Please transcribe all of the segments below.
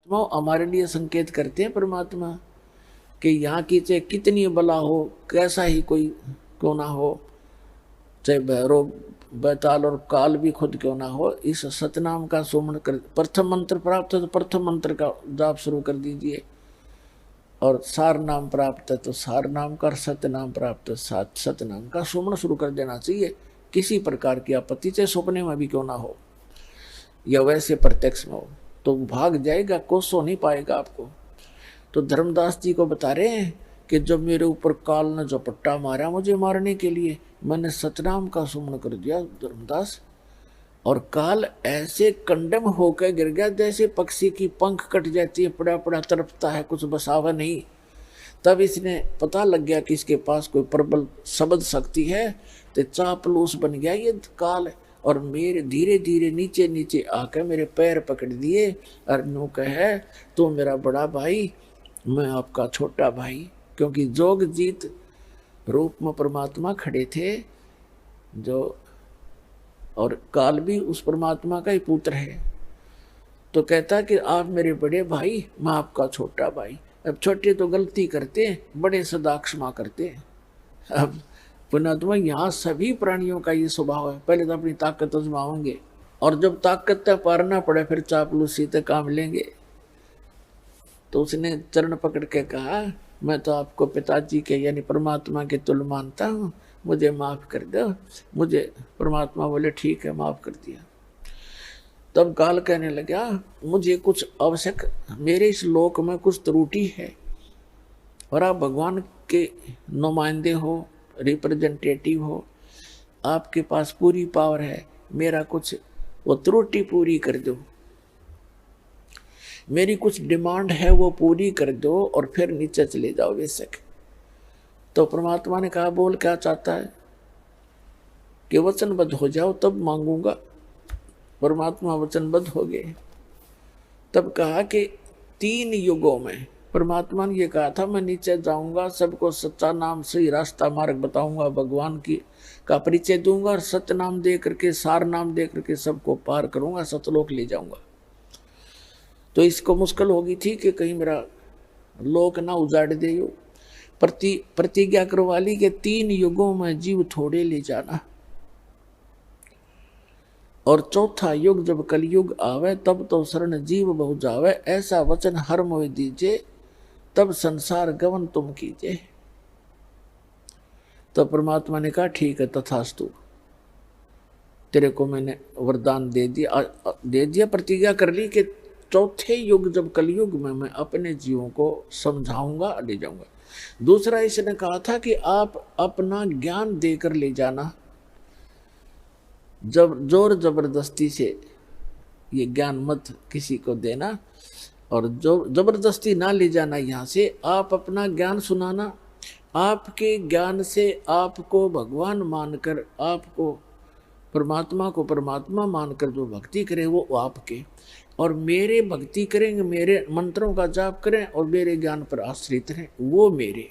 वो हमारे लिए संकेत करते हैं परमात्मा कि यहाँ की चाहे कितनी बला हो, कैसा ही कोई क्यों ना हो, चाहे भैरव बैताल और काल भी खुद क्यों ना हो, इस सतनाम का सुमन कर। प्रथम मंत्र प्राप्त है तो प्रथम मंत्र का जाप शुरू कर दीजिए, और सार नाम प्राप्त है तो सार नाम का, सतनाम प्राप्त है सात सतनाम का सुमन शुरू कर देना चाहिए। किसी प्रकार की आपत्ति चाहे सपने में भी क्यों ना हो या वैसे प्रत्यक्ष में हो, तो भाग जाएगा, कोसो नहीं पाएगा आपको। तो धर्मदास जी को बता रहे हैं कि जब मेरे ऊपर काल ने झपट्टा मारा मुझे मारने के लिए, मैंने सतनाम का सुमन कर दिया धर्मदास, और काल ऐसे कंडम होकर गिर गया जैसे पक्षी की पंख कट जाती है, पड़ा पड़ा तड़पता है, कुछ बसावा नहीं। तब इसने पता लग गया कि इसके पास कोई प्रबल शब्द शक्ति है, तो चापलूस बन गया ये काल, और मेरे धीरे धीरे नीचे नीचे आकर मेरे पैर पकड़ दिए और नो कहे तो मेरा बड़ा भाई, मैं आपका छोटा भाई। क्योंकि जोग जीत रूप में परमात्मा खड़े थे जो, और काल भी उस परमात्मा का ही पुत्र है। तो कहता कि आप मेरे बड़े भाई, मैं आपका छोटा भाई। अब छोटे तो गलती करते हैं, बड़े सदा क्षमा करते हैं। अब पुणात्मा यहाँ सभी प्राणियों का ये स्वभाव है, पहले तो अपनी ताकत आजमाओगे, और जब ताकत तक पारना पड़े फिर चापलूसी तक काम लेंगे। तो उसने चरण पकड़ के कहा, मैं तो आपको पिताजी के यानी परमात्मा के तुल्य मानता हूँ, मुझे माफ कर दो। मुझे परमात्मा बोले ठीक है, माफ कर दिया। तब काल कहने लगा, मुझे कुछ आवश्यक, मेरे इस लोक में कुछ त्रुटि है, और आप भगवान के नुमाइंदे हो, रिप्रेजेंटेटिव हो, आपके पास पूरी पावर है, मेरा कुछ वो त्रुटि पूरी कर दो, मेरी कुछ डिमांड है वो पूरी कर दो, और फिर नीचे चले जाओ बेशक। तो परमात्मा ने कहा, बोल क्या चाहता है? कि वचनबद्ध हो जाओ तब मांगूंगा। परमात्मा वचनबद्ध हो गए। तब कहा कि 3 युगों में परमात्मा ने ये कहा था, मैं नीचे जाऊंगा, सबको सच्चा नाम सही रास्ता मार्ग बताऊंगा, भगवान की का परिचय दूंगा, और सत्य नाम दे करके, सार नाम दे करके सबको पार करूंगा, सतलोक ले जाऊंगा। तो इसको मुश्किल होगी थी कि कहीं मेरा लोक ना उजाड़ दे। प्रतिज्ञा करवा ली कि 3 युगों में जीव थोड़े ले जाना, और चौथा युग जब कलयुग आवे तब तो शरण जीव बहु जावे, ऐसा वचन हर मोह दीजिए, तब संसार गवन तुम कीजिए। तो परमात्मा ने कहा ठीक है तथास्तु, तेरे को मैंने वरदान दे दिया, प्रतिज्ञा कर ली कि चौथे युग जब कलयुग में मैं अपने जीवों को समझाऊंगा, ले जाऊंगा। दूसरा इसने कहा था कि आप अपना ज्ञान देकर ले जाना, जब जोर जबरदस्ती से ये ज्ञान मत किसी को देना, और जो जबरदस्ती ना ले जाना यहाँ से, आप अपना ज्ञान सुनाना। आपके ज्ञान से आपको भगवान मानकर, आपको परमात्मा को परमात्मा मानकर जो भक्ति करे वो आपके, और मेरे भक्ति करेंगे, मेरे मंत्रों का जाप करें और मेरे ज्ञान पर आश्रित रहें, वो मेरे।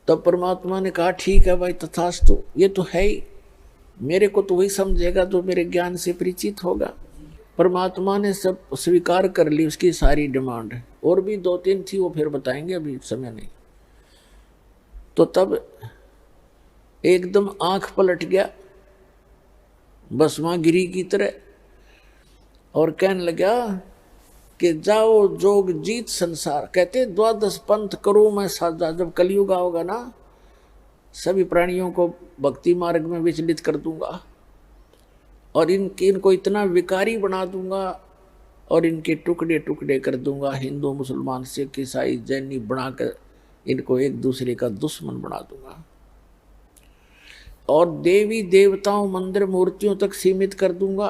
तब परमात्मा ने कहा ठीक है भाई तथास्तु, ये तो है ही, मेरे को तो वही समझेगा जो मेरे ज्ञान से परिचित होगा। परमात्मा ने सब स्वीकार कर ली, उसकी सारी डिमांड। और भी 2-3 थी, वो फिर बताएंगे, अभी समय नहीं। तो तब एकदम आंख पलट गया भस्मागिरी की तरह, और कहने लगा कि जाओ जोग जीत संसार। कहते 12 पंथ करो मैं साझा, जब कलयुग आओगा ना, सभी प्राणियों को भक्ति मार्ग में विचलित कर दूंगा, और इनको इतना विकारी बना दूंगा, और इनके टुकड़े टुकड़े कर दूंगा, हिंदू मुसलमान सिख ईसाई जैनी बनाकर इनको एक दूसरे का दुश्मन बना दूंगा, और देवी देवताओं मंदिर मूर्तियों तक सीमित कर दूंगा,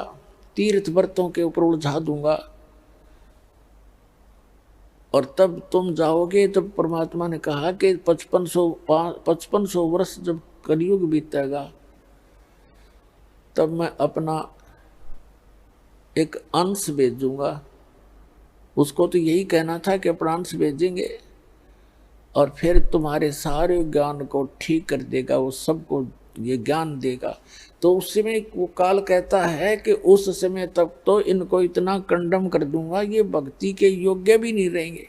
तीर्थ व्रतों के ऊपर उलझा दूंगा। और तब तुम जाओगे, तब परमात्मा ने कहा कि 5500 वर्ष जब कलयुग बीतेगा, तब मैं अपना एक अंश भेजूंगा। उसको तो यही कहना था कि अपना अंश भेजेंगे, और फिर तुम्हारे सारे ज्ञान को ठीक कर देगा, वो सबको ये ज्ञान देगा। तो उस समय वो काल कहता है कि उस समय तक तो इनको इतना कंडम कर दूंगा, ये भक्ति के योग्य भी नहीं रहेंगे।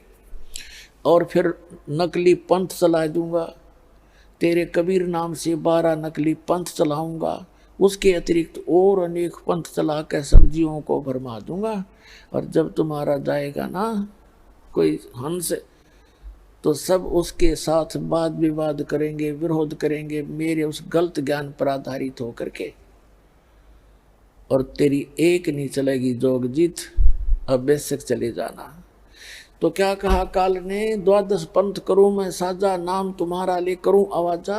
और फिर नकली पंथ चला दूंगा, तेरे कबीर नाम से 12 नकली पंथ चलाऊंगा, उसके अतिरिक्त और अनेक पंथ चला कर सब्जियों को भरमा दूंगा। और जब तुम्हारा जाएगा ना कोई हंस, तो सब उसके साथ वाद विवाद करेंगे, विरोध करेंगे मेरे उस गलत ज्ञान पर आधारित होकर के, और तेरी एक नहीं चलेगी जोगजीत, अब बेशक चले जाना। तो क्या कहा काल ने, 12 पंथ करूं मैं साजा, नाम तुम्हारा ले करूं आवाजा।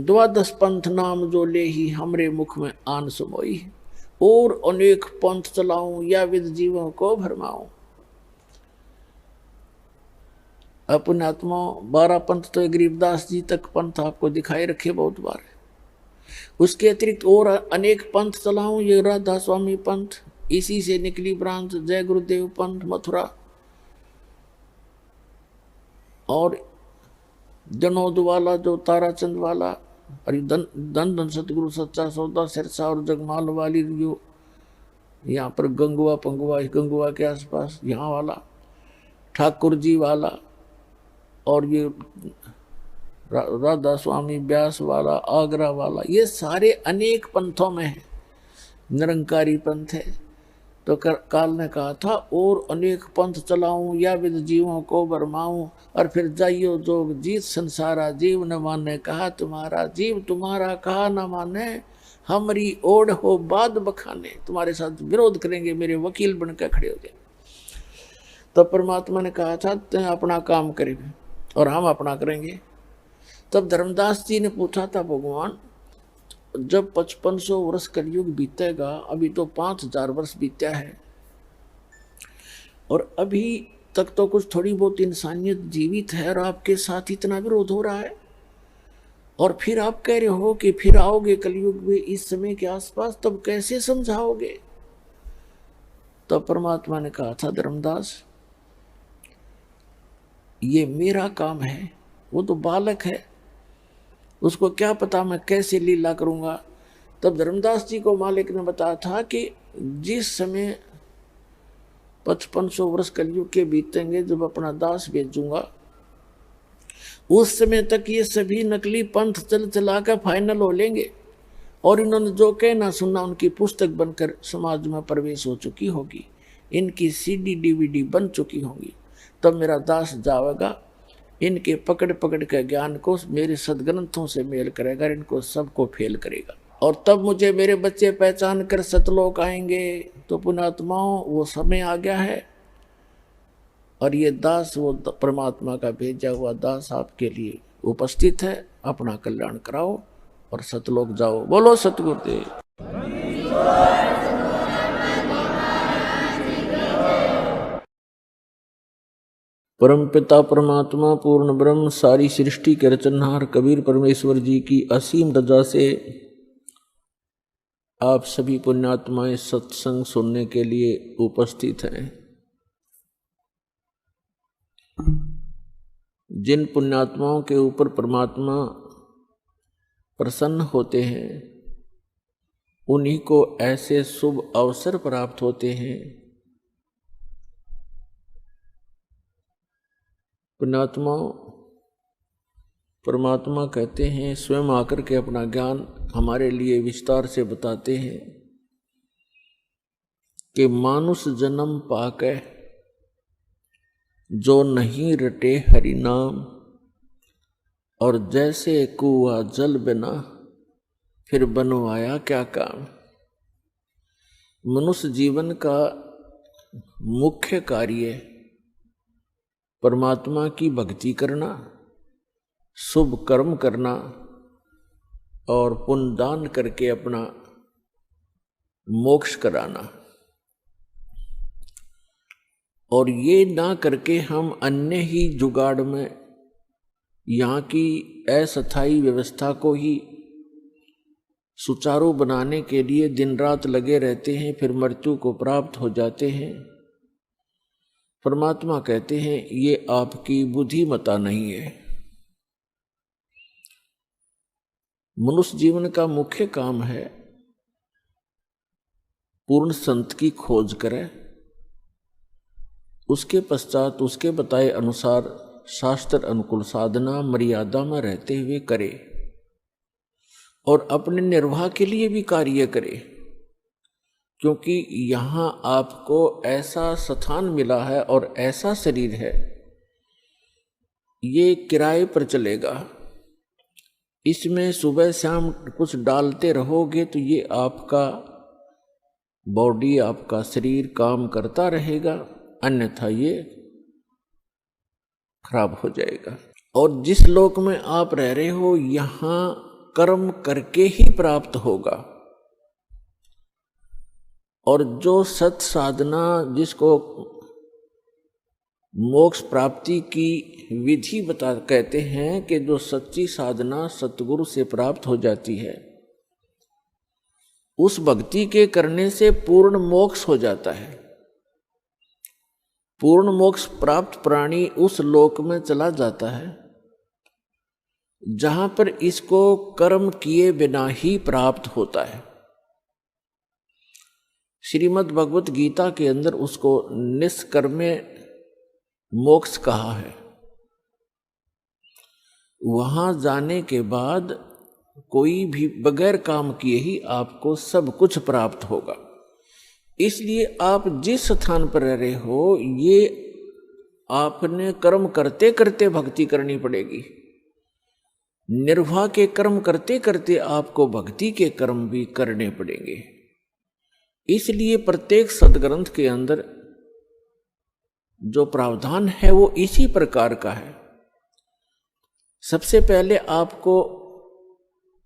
12 पंथ नाम जो ले ही हमरे मुख में आन समोई, और अनेक पंथ चलाऊं या विद जीवों को भरमाऊं। अपने आत्मा 12 पंथ तो गरीबदास जी तक पंथ आपको दिखाई रखे बहुत बार। उसके अतिरिक्त और अनेक पंथ चलाऊं, ये राधा स्वामी पंथ, इसी से निकली ब्रांच जय गुरुदेव पंथ मथुरा, और जनोद वाला जो ताराचंद वाला, और धन धन सतगुरु सच्चा सौदा सिरसा और जगमाल वाली जो यहाँ पर गंगुआ पंगुआ, गंगुआ के आसपास यहाँ वाला, ठाकुर जी वाला, और ये राधा स्वामी ब्यास वाला, आगरा वाला, ये सारे अनेक पंथों में है, निरंकारी पंथ है। तो काल ने कहा था और अनेक पंथ चलाऊं या विद जीवों को भरमाऊं, और फिर जाइयो जोग जीत संसारा, जीव न माने कहा तुम्हारा, जीव तुम्हारा कहा न माने, हमारी ओढ़ हो बाद बखाने, तुम्हारे साथ विरोध करेंगे, मेरे वकील बनकर खड़े हो गए। तब परमात्मा ने कहा था तुम अपना काम करेंगे और हम अपना करेंगे। तब धर्मदास जी ने पूछा था, भगवान जब 5500 वर्ष कलयुग बीतेगा, अभी तो 5000 वर्ष बीता है, और अभी तक तो कुछ थोड़ी बहुत इंसानियत जीवित है, और आपके साथ इतना विरोध हो रहा है, और फिर आप कह रहे हो कि फिर आओगे कलयुग में इस समय के आसपास, तब कैसे समझाओगे। तब परमात्मा ने कहा था, धर्मदास ये मेरा काम है, वो तो बालक है, उसको क्या पता मैं कैसे लीला करूंगा। तब धर्मदास जी को मालिक ने बताया था कि जिस समय 5500 वर्ष कलयुग के बीतेंगे, जब अपना दास भेजूंगा, उस समय तक ये सभी नकली पंथ चल चला कर फाइनल हो लेंगे, और इन्होंने जो कहना सुनना उनकी पुस्तक बनकर समाज में प्रवेश हो चुकी होगी, इनकी CD DVD बन चुकी होगी। तब मेरा दास जाएगा, इनके पकड़ पकड़ के ज्ञान को मेरे सदग्रंथों से मेल करेगा, इनको सबको फेल करेगा, और तब मुझे मेरे बच्चे पहचान कर सतलोक आएंगे। तो पुण्यात्माओं वो समय आ गया है, और ये दास वो परमात्मा का भेजा हुआ दास आपके लिए उपस्थित है। अपना कल्याण कराओ और सतलोक जाओ। बोलो सतगुरुदेव। परम पिता परमात्मा पूर्ण ब्रह्म सारी सृष्टि के रचनहार कबीर परमेश्वर जी की असीम रजा से आप सभी पुण्यात्माएं सत्संग सुनने के लिए उपस्थित हैं। जिन पुण्यात्माओं के ऊपर परमात्मा प्रसन्न होते हैं, उन्हीं को ऐसे शुभ अवसर प्राप्त होते हैं। पुण्यात्मा परमात्मा कहते हैं, स्वयं आकर के अपना ज्ञान हमारे लिए विस्तार से बताते हैं कि मानुष जन्म पाके जो नहीं रटे हरि नाम, और जैसे कुआ जल बिना फिर बनवाया क्या काम। मनुष्य जीवन का मुख्य कार्य परमात्मा की भक्ति करना, शुभ कर्म करना, और पुण्य दान करके अपना मोक्ष कराना। और ये ना करके हम अन्य ही जुगाड़ में यहाँ की अस्थायी व्यवस्था को ही सुचारू बनाने के लिए दिन रात लगे रहते हैं, फिर मृत्यु को प्राप्त हो जाते हैं। परमात्मा कहते हैं ये आपकी बुद्धिमता नहीं है। मनुष्य जीवन का मुख्य काम है पूर्ण संत की खोज करे, उसके पश्चात उसके बताए अनुसार शास्त्र अनुकूल साधना मर्यादा में रहते हुए करे और अपने निर्वाह के लिए भी कार्य करे, क्योंकि यहाँ आपको ऐसा स्थान मिला है और ऐसा शरीर है, ये किराए पर चलेगा। इसमें सुबह शाम कुछ डालते रहोगे तो ये आपका बॉडी, आपका शरीर काम करता रहेगा, अन्यथा ये खराब हो जाएगा। और जिस लोक में आप रह रहे हो यहाँ कर्म करके ही प्राप्त होगा। और जो सत साधना जिसको मोक्ष प्राप्ति की विधि कहते हैं कि जो सच्ची साधना सतगुरु से प्राप्त हो जाती है, उस भक्ति के करने से पूर्ण मोक्ष हो जाता है। पूर्ण मोक्ष प्राप्त प्राणी उस लोक में चला जाता है जहां पर इसको कर्म किए बिना ही प्राप्त होता है। श्रीमद् भगवत गीता के अंदर उसको निष्कर्मे मोक्ष कहा है। वहां जाने के बाद कोई भी बगैर काम किए ही आपको सब कुछ प्राप्त होगा। इसलिए आप जिस स्थान पर रह रहे हो ये आपने कर्म करते करते भक्ति करनी पड़ेगी। निर्वाह के कर्म करते करते आपको भक्ति के कर्म भी करने पड़ेंगे। इसलिए प्रत्येक सदग्रंथ के अंदर जो प्रावधान है वो इसी प्रकार का है। सबसे पहले आपको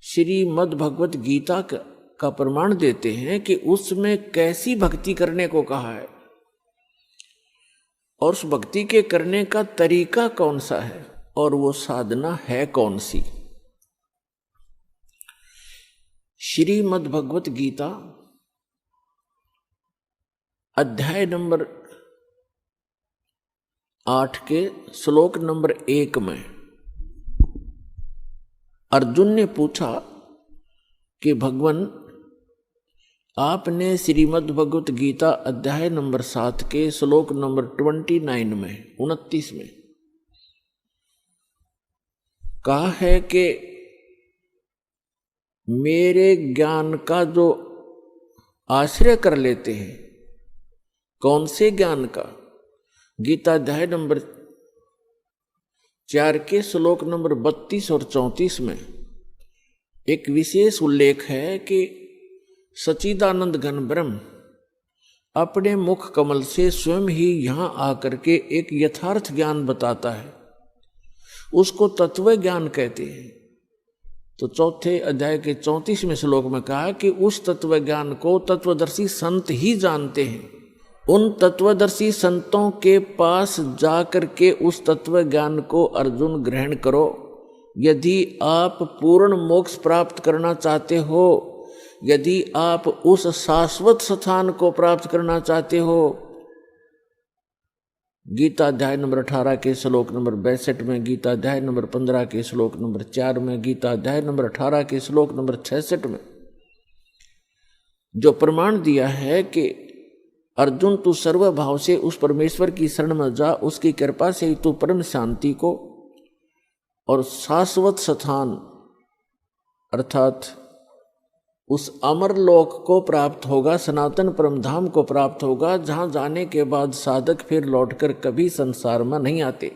श्रीमद् भगवत गीता का प्रमाण देते हैं कि उसमें कैसी भक्ति करने को कहा है और उस भक्ति के करने का तरीका कौन सा है और वो साधना है कौन सी। श्रीमद् भगवत गीता अध्याय नंबर 8 के श्लोक नंबर 1 में अर्जुन ने पूछा कि भगवान आपने श्रीमद् भगवत गीता अध्याय नंबर 7 के श्लोक नंबर 29 में कहा है कि मेरे ज्ञान का जो आश्रय कर लेते हैं, कौन से ज्ञान का? गीता अध्याय नंबर 4 के श्लोक नंबर 32 और 34 में एक विशेष उल्लेख है कि सच्चिदानंद घन ब्रह्म अपने मुख कमल से स्वयं ही यहाँ आकर के एक यथार्थ ज्ञान बताता है, उसको तत्व ज्ञान कहते हैं। तो चौथे अध्याय के 34वें श्लोक में कहा कि उस तत्व ज्ञान को तत्वदर्शी संत ही जानते हैं। उन तत्वदर्शी संतों के पास जाकर के उस तत्व ज्ञान को अर्जुन ग्रहण करो। यदि आप पूर्ण मोक्ष प्राप्त करना चाहते हो, यदि आप उस शाश्वत स्थान को प्राप्त करना चाहते हो, गीता अध्याय नंबर 18 के श्लोक नंबर 62 में, गीता अध्याय नंबर 15 के श्लोक नंबर 4 में, गीता अध्याय नंबर 18 के श्लोक नंबर 66 में जो प्रमाण दिया है कि अर्जुन तू सर्वभाव से उस परमेश्वर की शरण में जा, उसकी कृपा से ही तू परम शांति को और शाश्वत स्थान अर्थात उस अमर लोक को प्राप्त होगा, सनातन परम धाम को प्राप्त होगा, जहां जाने के बाद साधक फिर लौटकर कभी संसार में नहीं आते।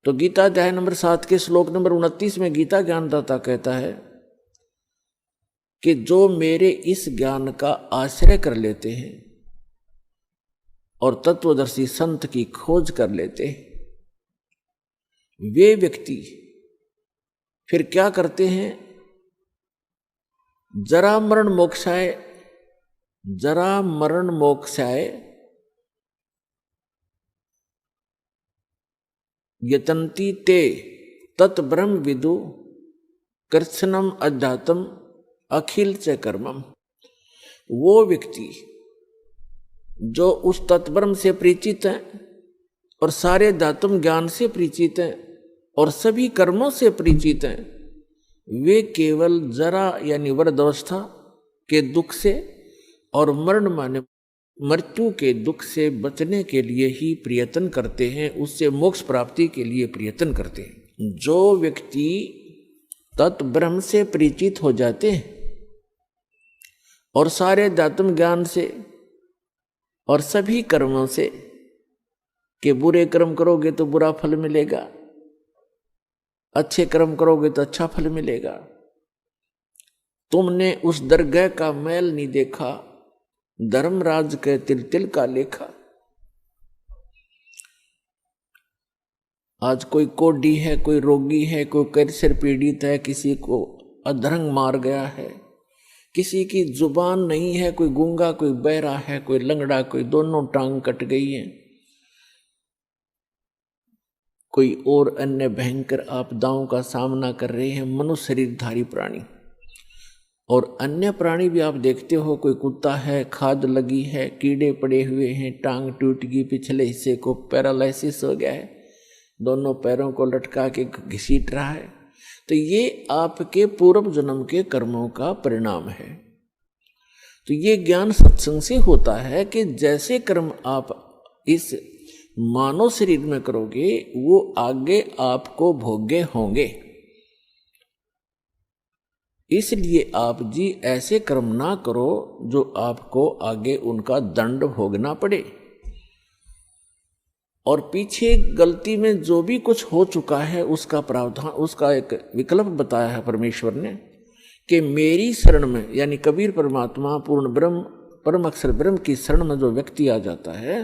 तो गीता अध्याय नंबर 7 के श्लोक नंबर 29 में गीता ज्ञानदाता कहता है कि जो मेरे इस ज्ञान का आश्रय कर लेते हैं और तत्वदर्शी संत की खोज कर लेते हैं, वे व्यक्ति फिर क्या करते हैं? जरा मरण मोक्षाय यतन्ति ते तत् ब्रह्म विदु कृत्स्नम अध्यात्म अखिल च कर्मम। वो व्यक्ति जो उस तत्ब्रह्म से परिचित है और सारे धात्म ज्ञान से परिचित है, और सभी कर्मों से परिचित हैं, वे केवल जरा यानी वृद्धावस्था के दुख से और मरण माने मृत्यु के दुख से बचने के लिए ही प्रयत्न करते हैं, उससे मोक्ष प्राप्ति के लिए प्रयत्न करते हैं। जो व्यक्ति तत्ब्रह्म से परिचित हो जाते हैं और सारे अध्यात्म ज्ञान से और सभी कर्मों से, कि बुरे कर्म करोगे तो बुरा फल मिलेगा, अच्छे कर्म करोगे तो अच्छा फल मिलेगा, तुमने उस दरगाह का मैल नहीं देखा, धर्मराज के तिल तिल का लेखा। आज कोई कोढ़ी है, कोई रोगी है, कोई कैंसर पीड़ित है, किसी को अधरंग मार गया है, किसी की जुबान नहीं है, कोई गूंगा, कोई बहरा है, कोई लंगड़ा, कोई दोनों टांग कट गई है, कोई और अन्य भयंकर आपदाओं का सामना कर रहे हैं मनुष्य शरीरधारी प्राणी। और अन्य प्राणी भी आप देखते हो, कोई कुत्ता है, खाद लगी है, कीड़े पड़े हुए हैं, टांग टूट गई, पिछले हिस्से को पैरालिसिस हो गया है, दोनों पैरों को लटका के घसीट रहा है। तो ये आपके पूर्व जन्म के कर्मों का परिणाम है। तो ये ज्ञान सत्संग से होता है कि जैसे कर्म आप इस मानव शरीर में करोगे वो आगे आपको भोग्य होंगे। इसलिए आप जी ऐसे कर्म ना करो जो आपको आगे उनका दंड भोगना पड़े। और पीछे गलती में जो भी कुछ हो चुका है उसका प्रावधान, उसका एक विकल्प बताया है परमेश्वर ने कि मेरी शरण में, यानी कबीर परमात्मा पूर्ण ब्रह्म परम अक्षर ब्रह्म की शरण में जो व्यक्ति आ जाता है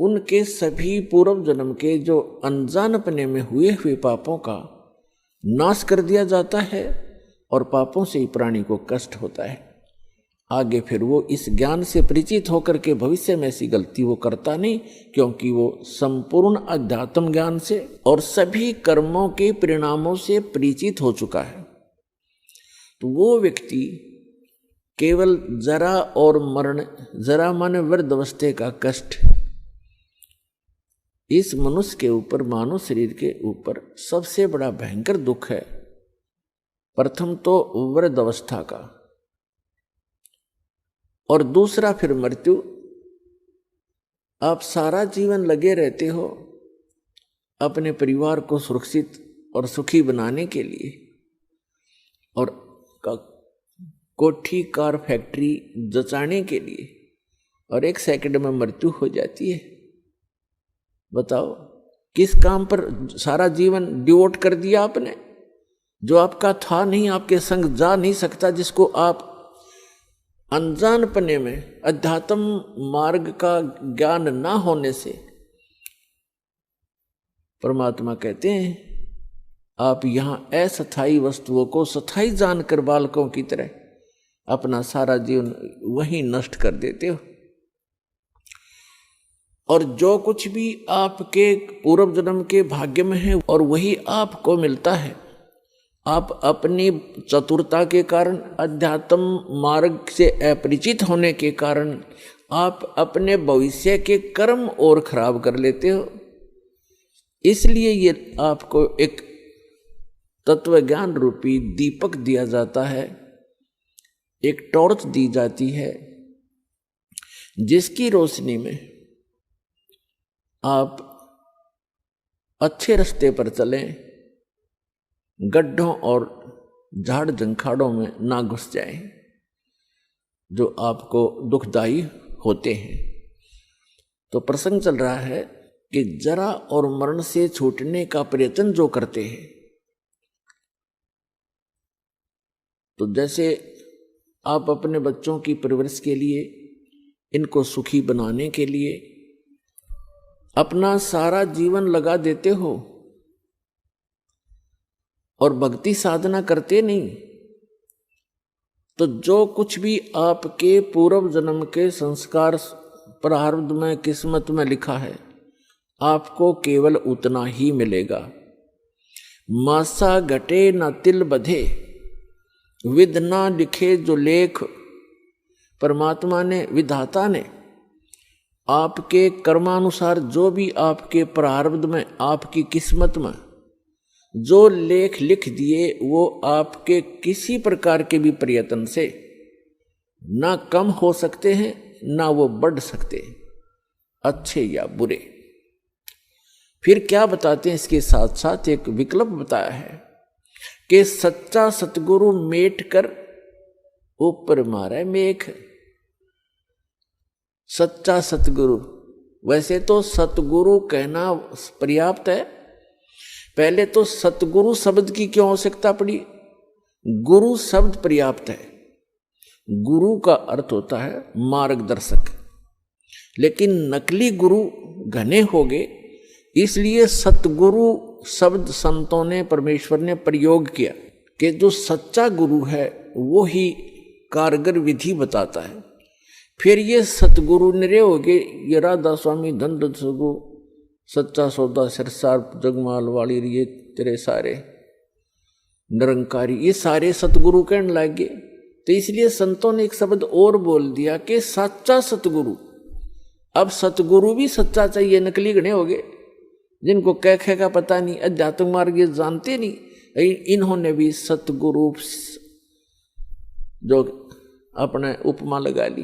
उनके सभी पूर्व जन्म के जो अनजानपने में हुए पापों का नाश कर दिया जाता है और पापों से ही प्राणी को कष्ट होता है। आगे फिर वो इस ज्ञान से परिचित होकर के भविष्य में ऐसी गलती वो करता नहीं, क्योंकि वो संपूर्ण अध्यात्म ज्ञान से और सभी कर्मों के परिणामों से परिचित हो चुका है। तो वो व्यक्ति केवल जरा और मरण, जरा माने वृद्धावस्था का कष्ट, इस मनुष्य के ऊपर, मानव शरीर के ऊपर सबसे बड़ा भयंकर दुख है। प्रथम तो वृद्धावस्था का और दूसरा फिर मृत्यु। आप सारा जीवन लगे रहते हो अपने परिवार को सुरक्षित और सुखी बनाने के लिए, और कोठी कार फैक्ट्री जचाने के लिए, और एक सेकंड में मृत्यु हो जाती है। बताओ किस काम पर सारा जीवन डिवोट कर दिया आपने, जो आपका था नहीं, आपके संग जा नहीं सकता, जिसको आप अनजानपने में अध्यात्म मार्ग का ज्ञान ना होने से, परमात्मा कहते हैं आप यहां अस्थायी वस्तुओं को स्थायी जानकर बालकों की तरह अपना सारा जीवन वहीं नष्ट कर देते हो। और जो कुछ भी आपके पूर्व जन्म के भाग्य में है और वही आपको मिलता है। आप अपनी चतुरता के कारण, अध्यात्म मार्ग से अपरिचित होने के कारण आप अपने भविष्य के कर्म और खराब कर लेते हो। इसलिए ये आपको एक तत्व ज्ञान रूपी दीपक दिया जाता है, एक टॉर्च दी जाती है, जिसकी रोशनी में आप अच्छे रास्ते पर चलें, गड्ढों और झाड़ झंखाड़ों में ना घुस जाएं जो आपको दुखदाई होते हैं। तो प्रसंग चल रहा है कि जरा और मरण से छूटने का प्रयत्न जो करते हैं, तो जैसे आप अपने बच्चों की परवरिश के लिए, इनको सुखी बनाने के लिए अपना सारा जीवन लगा देते हो और भक्ति साधना करते नहीं, तो जो कुछ भी आपके पूर्व जन्म के संस्कार प्रारब्ध में, किस्मत में लिखा है, आपको केवल उतना ही मिलेगा। मासा घटे न तिल बधे, विध ना लिखे जो लेख। परमात्मा ने, विधाता ने आपके कर्मानुसार जो भी आपके प्रारब्ध में, आपकी किस्मत में जो लेख लिख दिए वो आपके किसी प्रकार के भी प्रयत्न से ना कम हो सकते हैं, ना वो बढ़ सकते हैं, अच्छे या बुरे। फिर क्या बताते हैं, इसके साथ साथ एक विकल्प बताया है कि सच्चा सतगुरु मेट कर ऊपर मारे मेघ। सच्चा सतगुरु, वैसे तो सतगुरु कहना पर्याप्त है, पहले तो सतगुरु शब्द की क्यों आवश्यकता पड़ी? गुरु शब्द पर्याप्त है। गुरु का अर्थ होता है मार्गदर्शक, लेकिन नकली गुरु घने हो गए, इसलिए सतगुरु शब्द संतों ने, परमेश्वर ने प्रयोग किया कि जो सच्चा गुरु है वो ही कारगर विधि बताता है। फिर ये सतगुरु निरे हो गए, ये राधा स्वामी, धन सगु, सच्चा सौदा, सिरसार, जगमाल वाली, ये तेरे सारे निरंकारी, ये सारे सतगुरु कहने लगे। तो इसलिए संतों ने एक शब्द और बोल दिया कि सच्चा सतगुरु। अब सतगुरु भी सच्चा चाहिए, नकली घने हो गए, जिनको कह का पता नहीं, अध्यात्म मार्ग ये जानते नहीं, इन्होंने भी सतगुरु जो अपने उपमा लगा ली।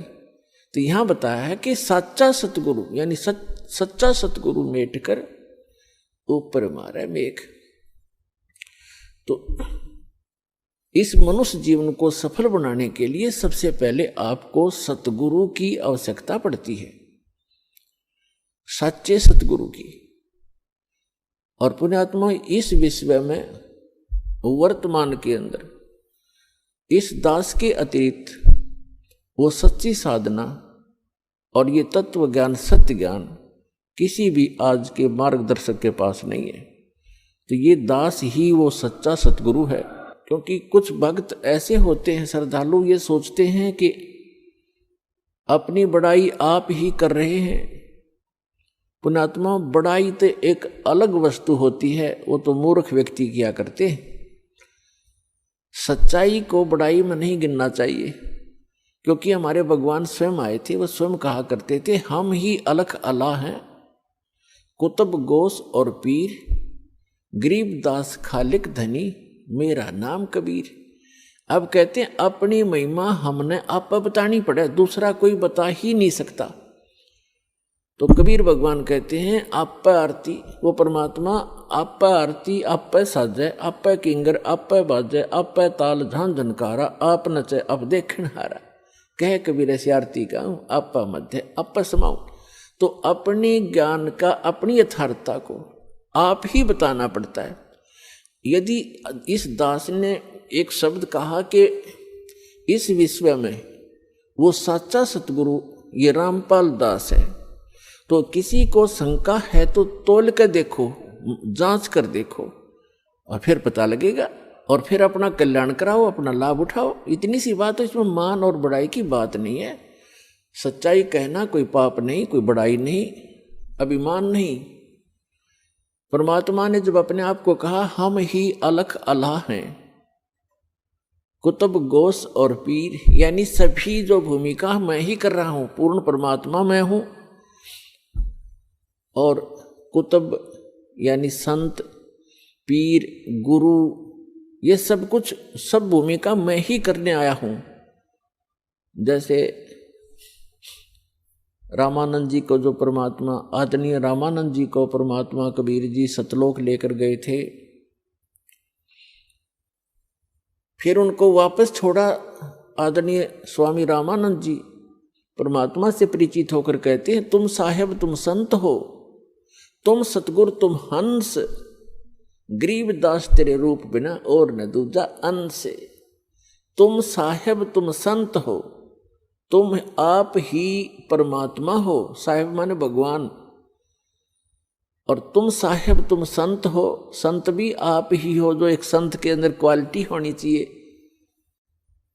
तो यहां बताया है कि सच्चा सतगुरु यानी सच्चा सतगुरु मेट कर ऊपर मारे मेघ। तो इस मनुष्य जीवन को सफल बनाने के लिए सबसे पहले आपको सतगुरु की आवश्यकता पड़ती है, सच्चे सतगुरु की। और पुण्यात्मा, इस विश्व में वर्तमान के अंदर इस दास के अतिरिक्त वो सच्ची साधना और ये तत्व ज्ञान, सत्य ज्ञान किसी भी आज के मार्गदर्शक के पास नहीं है। तो ये दास ही वो सच्चा सतगुरु है। क्योंकि कुछ भक्त ऐसे होते हैं, श्रद्धालु, ये सोचते हैं कि अपनी बड़ाई आप ही कर रहे हैं। पुण्यात्मा, बड़ाई तो एक अलग वस्तु होती है, वो तो मूर्ख व्यक्ति किया करते हैं। सच्चाई को बड़ाई में नहीं गिनना चाहिए, क्योंकि हमारे भगवान स्वयं आए थे, वो स्वयं कहा करते थे, हम ही अलख अल्लाह हैं, कुतुब गोस और पीर, गरीब दास खालिक धनी, मेरा नाम कबीर। अब कहते हैं अपनी महिमा हमने आप बतानी पड़े, दूसरा कोई बता ही नहीं सकता। तो कबीर भगवान कहते हैं आप पे आरती, वो परमात्मा आप पे आरती, आप पे साजे, आप पे किंगर, आप पे बाजे, आप पे ताल झान झनकारा, आप नचे अब देखन हारा, कह कबीर ऐसी आरती गाऊं, आप पे मध्य आप पे समाऊं। तो अपने ज्ञान का, अपनी यथार्थता को आप ही बताना पड़ता है। यदि इस दास ने एक शब्द कहा कि इस विश्व में वो सच्चा सतगुरु ये रामपाल दास है, तो किसी को शंका है तो तोल कर देखो, जांच कर देखो, और फिर पता लगेगा, और फिर अपना कल्याण कराओ, अपना लाभ उठाओ। इतनी सी बात है, इसमें मान और बड़ाई की बात नहीं है। सच्चाई कहना कोई पाप नहीं, कोई बड़ाई नहीं, अभिमान नहीं। परमात्मा ने जब अपने आप को कहा हम ही अलख अल्लाह हैं, कुतुब गोस और पीर, यानी सभी जो भूमिका मैं ही कर रहा हूं, पूर्ण परमात्मा मैं हूं, और कुतुब यानी संत, पीर, गुरु, ये सब कुछ, सब भूमिका मैं ही करने आया हूं। जैसे रामानंद जी को जो परमात्मा, आदरणीय रामानंद जी को परमात्मा कबीर जी सतलोक लेकर गए थे, फिर उनको वापस छोड़ा। आदरणीय स्वामी रामानंद जी परमात्मा से परिचित होकर कहते हैं तुम साहेब तुम संत हो, तुम सतगुरु तुम हंस, गरीब दास तेरे रूप बिना और न दूजा अंश। तुम साहेब तुम संत हो, तुम आप ही परमात्मा हो, साहेब माने भगवान, और तुम साहेब तुम संत हो, संत भी आप ही हो, जो एक संत के अंदर क्वालिटी होनी चाहिए।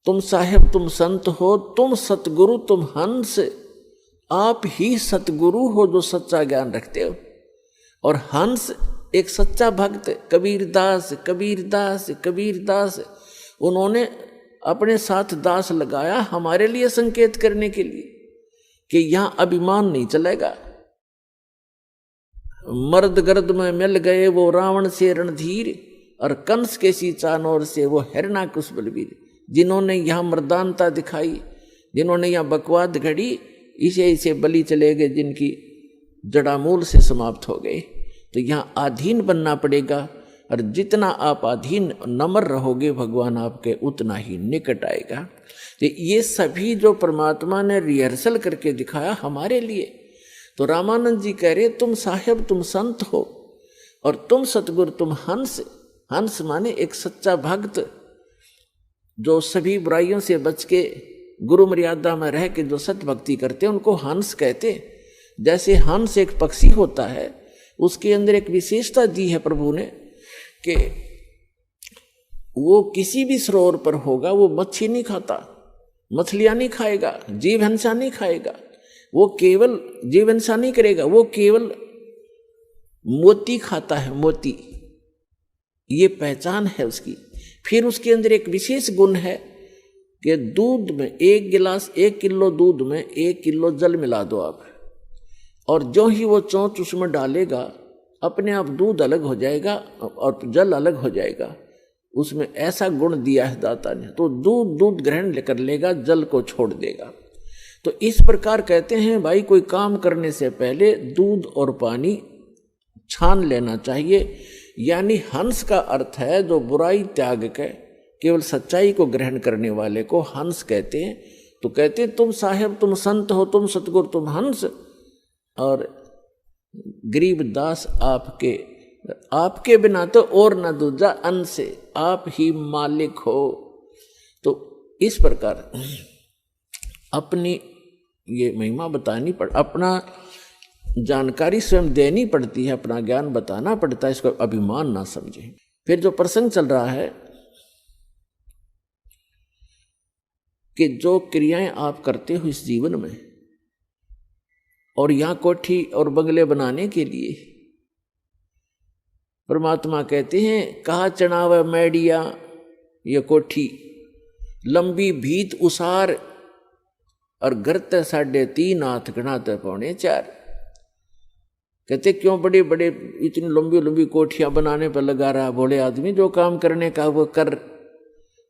तुम साहेब तुम संत हो, तुम सतगुरु तुम हंस, आप ही सतगुरु हो जो सच्चा ज्ञान रखते हो। और हंस एक सच्चा भक्त कबीरदास, कबीरदास, कबीरदास, उन्होंने अपने साथ दास लगाया हमारे लिए संकेत करने के लिए कि यहां अभिमान नहीं चलेगा। मर्द गर्द में मिल गए वो रावण से रणधीर, और कंस के सी चानोर से वो हिरणाकुश बलवीर, जिन्होंने यहाँ मर्दानता दिखाई, जिन्होंने यहाँ बकवाद घड़ी, इसे बलि चले गए जिनकी जड़ामूल से समाप्त हो गए। तो यहाँ अधीन बनना पड़ेगा, और जितना आप अधीन नम्र रहोगे भगवान आपके उतना ही निकट आएगा। तो ये सभी जो परमात्मा ने रिहर्सल करके दिखाया हमारे लिए। तो रामानंद जी कह रहे तुम साहेब तुम संत हो और तुम सतगुरु तुम हंस। हंस माने एक सच्चा भक्त जो सभी बुराइयों से बच के गुरु मर्यादा में रह के जो सत भक्ति करते हैं उनको हंस कहते। जैसे हंस एक पक्षी होता है, उसके अंदर एक विशेषता दी है प्रभु ने कि वो किसी भी सरोवर पर होगा, वो मच्छी नहीं खाता, मछलियां नहीं खाएगा, जीव हिंसा नहीं खाएगा, वो केवल जीव हिंसा नहीं करेगा, वो केवल मोती खाता है, मोती। ये पहचान है उसकी। फिर उसके अंदर एक विशेष गुण है कि दूध में 1 किलो दूध में 1 किलो जल मिला दो आप, और जो ही वो चोंच उसमें डालेगा अपने आप दूध अलग हो जाएगा और जल अलग हो जाएगा। उसमें ऐसा गुण दिया है दाता ने। तो दूध ग्रहण कर लेगा, जल को छोड़ देगा। तो इस प्रकार कहते हैं भाई कोई काम करने से पहले दूध और पानी छान लेना चाहिए। यानी हंस का अर्थ है जो बुराई त्याग के केवल सच्चाई को ग्रहण करने वाले को हंस कहते हैं। तो कहते तुम साहेब तुम संत हो, तुम सतगुरु तुम हंस, और गरीब दास आपके बिना तो और न दूजा अन्न से, आप ही मालिक हो। तो इस प्रकार अपनी ये महिमा बतानी अपना जानकारी स्वयं देनी पड़ती है, अपना ज्ञान बताना पड़ता है, इसको अभिमान ना समझें। फिर जो प्रसंग चल रहा है कि जो क्रियाएं आप करते हो इस जीवन में, और यहां कोठी और बंगले बनाने के लिए परमात्मा कहते हैं कहा चढ़ावे मैडिया ये कोठी, लंबी भीत उसार, और घर ते 3.5 हाथ गणाते 4.25। कहते क्यों बड़े बड़े इतनी लंबी लंबी कोठियां बनाने पर लगा रहा भोले आदमी, जो काम करने का वो कर।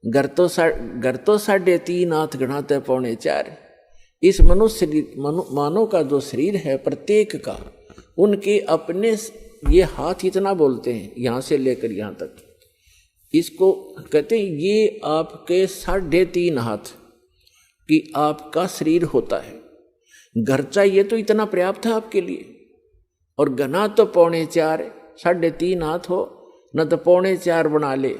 घर तो 3.5 हाथ गणाते 4.25। इस मनुष्य मानव का जो शरीर है प्रत्येक का, उनके अपने ये हाथ इतना बोलते हैं यहाँ से लेकर यहाँ तक, इसको कहते हैं ये आपके 3.5 हाथ कि आपका शरीर होता है। घर चाहिए तो इतना पर्याप्त है आपके लिए, और घना तो 4.25, 3.5 हाथ हो न तो 4.25 बना ले।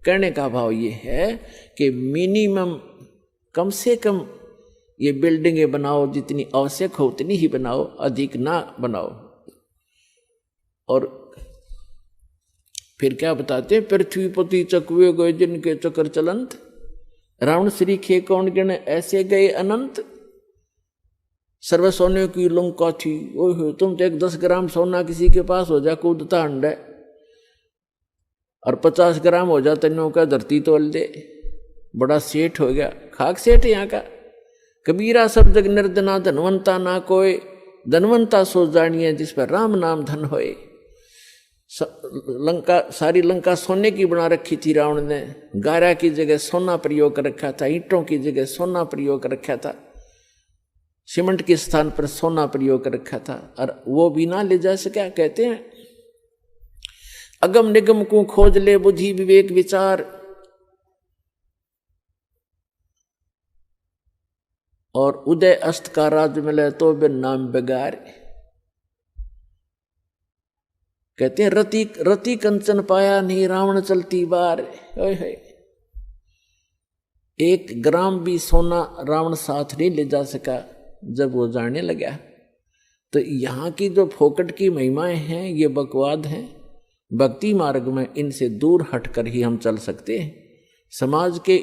कहने का भाव ये है कि मिनिमम कम से कम ये बिल्डिंगें बनाओ, जितनी आवश्यक हो उतनी ही बनाओ, अधिक ना बनाओ। और फिर क्या बताते हैं, पृथ्वी पति चकवे गए जिनके चक्कर चलंत, रावण श्री खे कौन गिन ऐसे गए अनंत। सर्व सोने की लंका थी, ओह तुम तो एक 10 ग्राम सोना किसी के पास हो जा कूदता अंडा, और 50 ग्राम हो जा तन्नों का धरती तोल दे, बड़ा सेठ हो गया। खाक सेठ यहाँ का। कबीरा सब जग निर्धना धनवंता ना कोय, धनवंता सो जानिए जिस पर राम नाम धन होए। सारी लंका सोने की बना रखी थी रावण ने, गारा की जगह सोना प्रयोग कर रखा था, ईंटों की जगह सोना प्रयोग कर रखा था, सीमेंट के स्थान पर सोना प्रयोग कर रखा था, और वो भी ना ले जा सका। कहते हैं अगम निगम को खोज ले बुद्धि विवेक विचार, और उदय अस्त का राज मिले तो बिन नाम बेगार। कहते हैं रति कंचन पाया नहीं रावण चलती बार। 1 ग्राम भी सोना रावण साथ नहीं ले जा सका जब वो जाने लगा। तो यहाँ की जो फोकट की महिमाएं हैं ये बकवाद हैं। भक्ति मार्ग में इनसे दूर हटकर ही हम चल सकते हैं। समाज के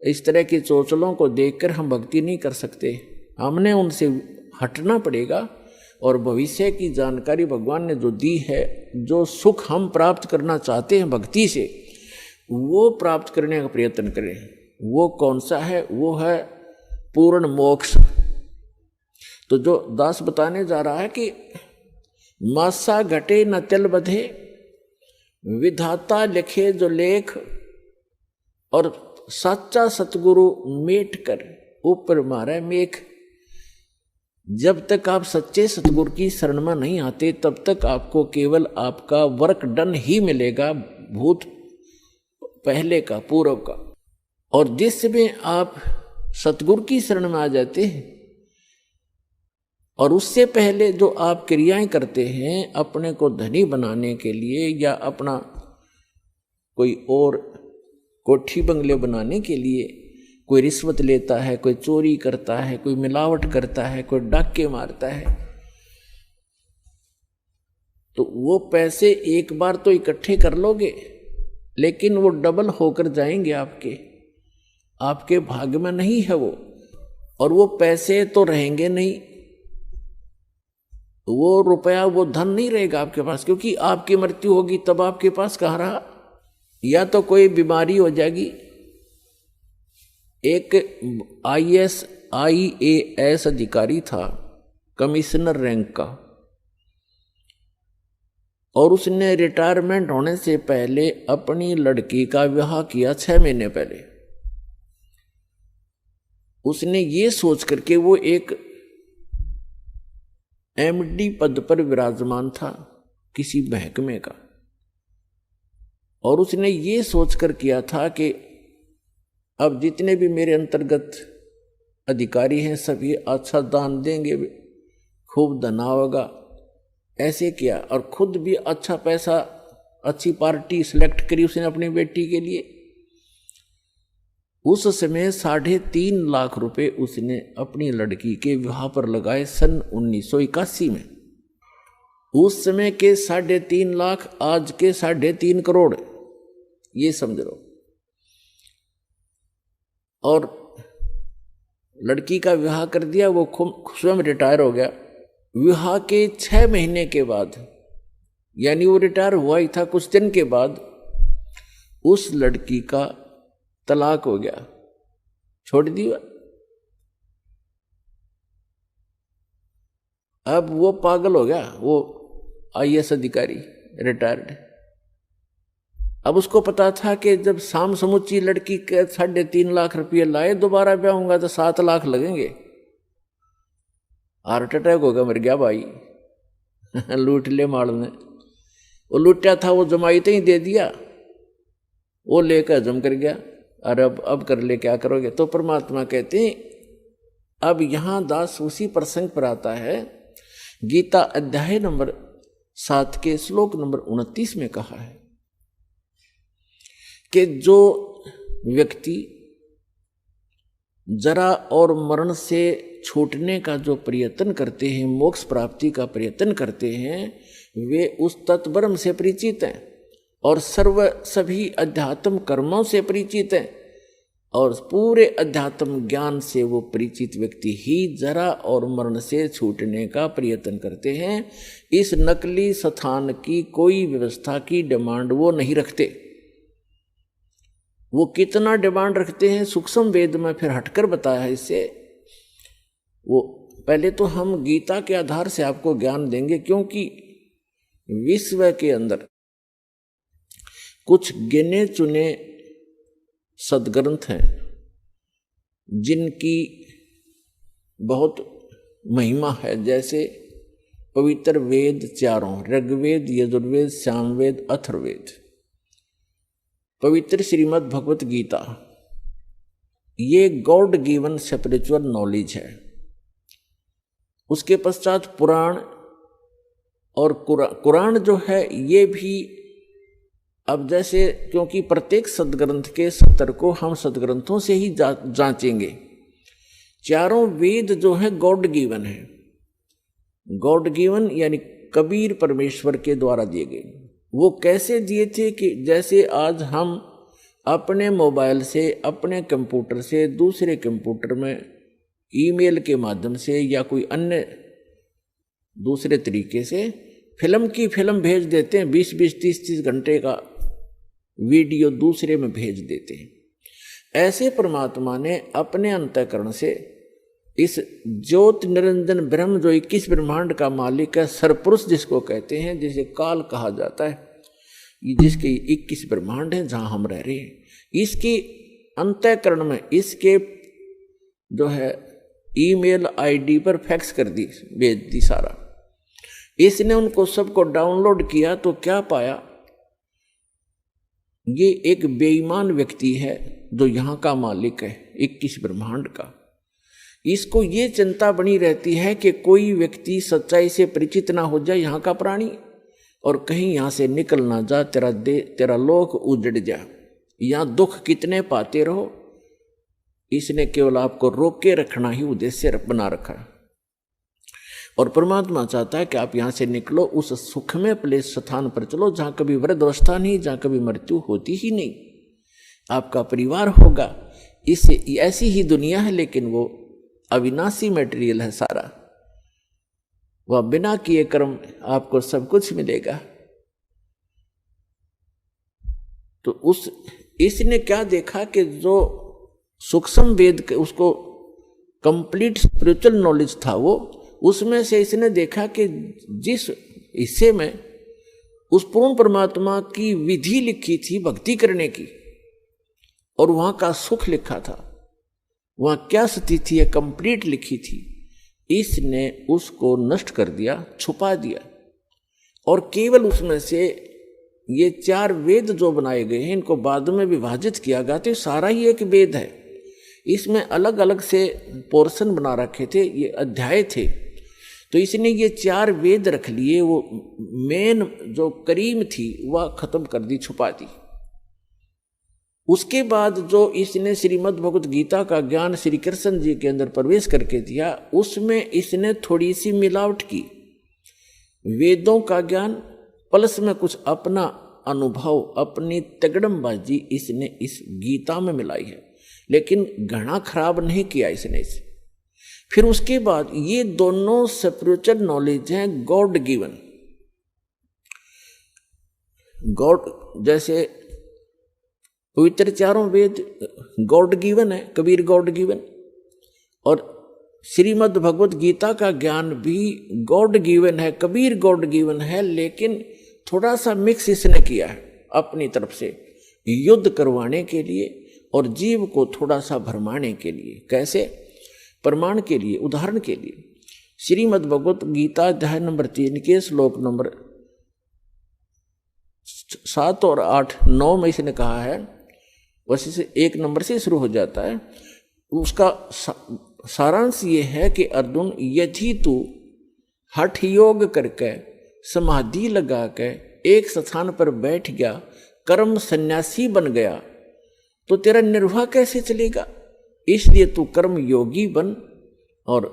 इस तरह के चोचलों को देखकर हम भक्ति नहीं कर सकते, हमने उनसे हटना पड़ेगा। और भविष्य की जानकारी भगवान ने जो दी है, जो सुख हम प्राप्त करना चाहते हैं भक्ति से, वो प्राप्त करने का प्रयत्न करें। वो कौन सा है? वो है पूर्ण मोक्ष। तो जो दास बताने जा रहा है कि मासा घटे न तिल बधे, विधाता लिखे जो लेख और सच्चा सतगुरु मेट कर ऊपर मारे मेघ। जब तक आप सच्चे सतगुरु की शरण में नहीं आते तब तक आपको केवल आपका वर्क डन ही मिलेगा, भूत पहले का पूर्व का। और जिस समय आप सतगुरु की शरण में आ जाते हैं और उससे पहले जो आप क्रियाएं करते हैं अपने को धनी बनाने के लिए या अपना कोई और कोठी बंगले बनाने के लिए, कोई रिश्वत लेता है, कोई चोरी करता है, कोई मिलावट करता है, कोई डाके मारता है, तो वो पैसे एक बार तो इकट्ठे कर लोगे लेकिन वो डबल होकर जाएंगे आपके भाग्य में नहीं है वो। और वो पैसे तो रहेंगे नहीं, वो रुपया वो धन नहीं रहेगा आपके पास, क्योंकि आपकी मृत्यु होगी तब आपके पास कहाँ रहा। या तो कोई बीमारी हो जाएगी। एक IAS अधिकारी था, कमिश्नर रैंक का, और उसने रिटायरमेंट होने से पहले अपनी लड़की का विवाह किया 6 महीने पहले। उसने ये सोच करके, वो एक MD पद पर विराजमान था किसी महकमे का, और उसने ये सोचकर किया था कि अब जितने भी मेरे अंतर्गत अधिकारी हैं सभी अच्छा दान देंगे, खूब धना होगा, ऐसे किया। और खुद भी अच्छा पैसा, अच्छी पार्टी सिलेक्ट करी उसने अपनी बेटी के लिए। उस समय 3.5 लाख रुपए उसने अपनी लड़की के विवाह पर लगाए सन 1981 में। उस समय के 3.5 लाख आज के 3.5 करोड़, ये समझ लो। और लड़की का विवाह कर दिया, वो स्वयं रिटायर हो गया। विवाह के 6 महीने के बाद, यानी वो रिटायर हुआ ही था, कुछ दिन के बाद उस लड़की का तलाक हो गया, छोड़ दिया। अब वो पागल हो गया, वो IAS अधिकारी रिटायर्ड। अब उसको पता था कि जब शाम समुची लड़की के 3.5 लाख रुपये लाए, दोबारा ब्याह होगा तो 7 लाख लगेंगे। हार्ट अटैक हो गया, मर गया भाई। लूट ले माल ने, वो लूटा था वो जमाई तो ही दे दिया, वो लेकर हजम कर गया। अरे अब कर ले, क्या करोगे। तो परमात्मा कहते हैं, अब यहां दास उसी प्रसंग पर आता है। गीता अध्याय नंबर 7 के श्लोक नंबर 29 में कहा है कि जो व्यक्ति जरा और मरण से छूटने का जो प्रयत्न करते हैं, मोक्ष प्राप्ति का प्रयत्न करते हैं, वे उस तत्ब्रह्म से परिचित हैं और सभी अध्यात्म कर्मों से परिचित हैं। और पूरे अध्यात्म ज्ञान से वो परिचित व्यक्ति ही जरा और मरण से छूटने का प्रयत्न करते हैं। इस नकली स्थान की कोई व्यवस्था की डिमांड वो नहीं रखते। वो कितना डिमांड रखते हैं सूक्ष्म वेद में फिर हटकर बताया है। इससे वो पहले तो हम गीता के आधार से आपको ज्ञान देंगे, क्योंकि विश्व के अंदर कुछ गिने चुने सदग्रंथ हैं जिनकी बहुत महिमा है। जैसे पवित्र वेद चारों, ऋग्वेद, यजुर्वेद, सामवेद, अथर्ववेद, पवित्र श्रीमद् भगवत गीता, ये गॉड गिवन स्पिरिचुअल नॉलेज है। उसके पश्चात पुराण, और कुरान जो है ये भी, अब जैसे क्योंकि प्रत्येक सदग्रंथ के 70 को हम सदग्रंथों से ही जांचेंगे। चारों वेद जो है गॉड गिवन है। गॉड गिवन यानी कबीर परमेश्वर के द्वारा दिए गए। वो कैसे दिए थे कि जैसे आज हम अपने मोबाइल से, अपने कंप्यूटर से दूसरे कंप्यूटर में ईमेल के माध्यम से या कोई अन्य दूसरे तरीके से फिल्म की फिल्म भेज देते हैं, 20-20, 30-30 घंटे का वीडियो दूसरे में भेज देते हैं। ऐसे परमात्मा ने अपने अंतःकरण से इस ज्योत निरंजन ब्रह्म, जो 21 ब्रह्मांड का मालिक है, सरपुरुष जिसको कहते हैं, जिसे काल कहा जाता है, जिसके 21 ब्रह्मांड है जहां हम रह रहे हैं, इसके अंतःकरण में इसके जो है ईमेल आईडी पर फैक्स कर दी, भेज दी सारा। इसने उनको सबको डाउनलोड किया तो क्या पाया, ये एक बेईमान व्यक्ति है जो यहाँ का मालिक है 21 ब्रह्मांड का। इसको ये चिंता बनी रहती है कि कोई व्यक्ति सच्चाई से परिचित ना हो जाए यहाँ का प्राणी, और कहीं यहाँ से निकल ना जा, तेरा लोक उजड़ जा, यहाँ दुख कितने पाते रहो। इसने केवल आपको रोक के रखना ही उद्देश्य बना रखा है। और परमात्मा चाहता है कि आप यहाँ से निकलो, उस सुखमय प्लेस स्थान पर चलो जहाँ कभी वृद्धावस्था नहीं, जहाँ कभी मृत्यु होती ही नहीं, आपका परिवार होगा। इससे ऐसी ही दुनिया है, लेकिन वो अविनाशी मटेरियल है सारा, वह बिना किए कर्म आपको सब कुछ मिलेगा। तो इसने क्या देखा कि जो सूक्ष्म वेद के उसको कंप्लीट स्पिरिचुअल नॉलेज था वो, उसमें से इसने देखा कि जिस हिस्से में उस पूर्ण परमात्मा की विधि लिखी थी भक्ति करने की, और वहां का सुख लिखा था, वहां क्या स्थिति है कंप्लीट लिखी थी, इसने उसको नष्ट कर दिया, छुपा दिया। और केवल उसमें से ये 4 वेद जो बनाए गए हैं, इनको बाद में विभाजित किया गया, तो सारा ही एक वेद है। इसमें अलग अलग से पोर्शन बना रखे थे, ये अध्याय थे, तो इसने ये 4 वेद रख लिए, वो मेन जो करीम थी वह खत्म कर दी, छुपा दी। उसके बाद जो इसने श्रीमद् भगवत गीता का ज्ञान श्री कृष्ण जी के अंदर प्रवेश करके दिया, उसमें इसने थोड़ी सी मिलावट की, वेदों का ज्ञान प्लस में कुछ अपना अनुभव, अपनी तगड़मबाजी इसने इस गीता में मिलाई है, लेकिन घना खराब नहीं किया इसने इसे। फिर उसके बाद ये दोनों स्पिरिचुअल नॉलेज हैं गॉड गिवन। गॉड जैसे पवित्र 4 वेद गॉड गिवन है, कबीर गॉड गिवन, और श्रीमद् भगवत गीता का ज्ञान भी गॉड गिवन है, कबीर गॉड गिवन है, लेकिन थोड़ा सा मिक्स इसने किया है अपनी तरफ से, युद्ध करवाने के लिए और जीव को थोड़ा सा भरमाने के लिए। कैसे? प्रमाण के लिए, उदाहरण के लिए। श्रीमद् भगवत गीता अध्याय नंबर 3 के श्लोक नंबर 7 और 8, 9 में इसने कहा है, वैसे से 1 नंबर से शुरू हो जाता है। उसका सारांश ये है कि अर्जुन, यदि तू हठ योग करके समाधि लगा के एक स्थान पर बैठ गया, कर्म सन्यासी बन गया, तो तेरा निर्वाह कैसे चलेगा? इसलिए तू कर्म योगी बन और